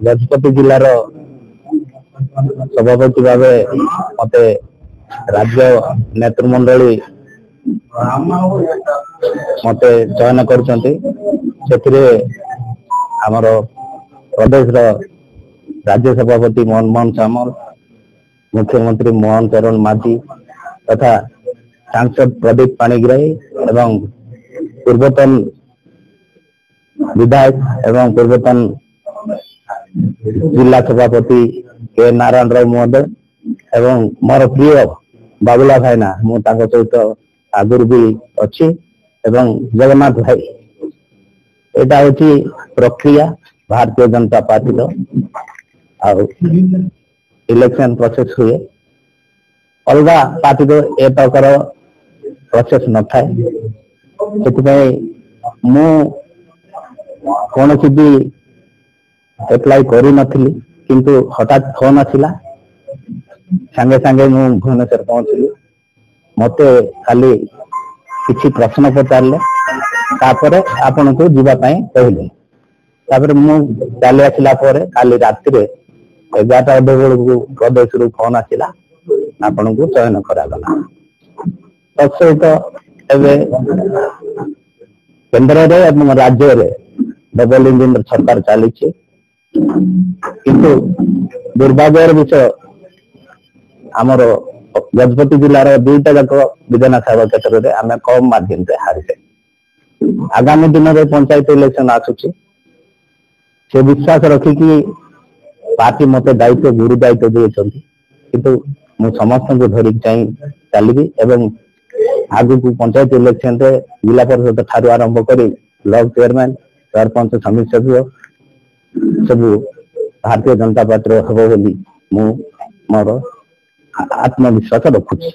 गजपति जिलार सभापति भाव मते राज्य नेतृमंडली मते चयन करछन्ती आमर प्रदेश राज्य सभापति मनमोहन सामल, मुख्यमंत्री मोहन चरण माझी तथा सांसद प्रदीप पाणिग्राही एवं पूर्वतन विधायक एवं पूर्वतन जिला सभापति के नारायण राव महोदय एवं मोर प्रिय बाबुला भाईना मु तांको सहित आगुर भी अच्छी एवं जगन्नाथ भाई एटा होची प्रक्रिया भारतीय जनता पार्टी रो इलेक्शन प्रोसेस हुए अलग पार्टी रो ए प्रकार प्रोसेस न थाए मु कौन भी एप्लाई करी नथिली किंतु हठात फोन आसिला संगे संगे मु भुवनेश्वर पहुंचली मते खाली किछि प्रश्न पचारले तापरे आपन को जीवा पई कहले तापरे मु चली आसिला परे काली रात्रि रे 11टा बजे प्रदेश रु फोन आसिला आपन को चयन करा गला तत्सहित एबे केंद्र रे एवं राज्य रे डबल इंजिन सरकार चली किंतु दुर्भाग्यर विषय आमर गजपति जिलार दुईटा जाक विधानसभा क्षेत्र में आम कम माध्यम से हारिसे आगामी दिन में पंचायत इलेक्शन आसुची से विश्वास रखिकी पार्टी मते दायित्व गुरु दायित्व देते किंतु मु समस्त को धरिक चाहिए चलि एवं आगु को पंचायत इलेक्शन रे जिला परिषद ठारू आरंभ करी ब्लॉक चेयरमैन सरपंच समिति सभ्य सब भारतीय जनता पार्टी हम बोली मु मोर आत्मविश्वास रखुची।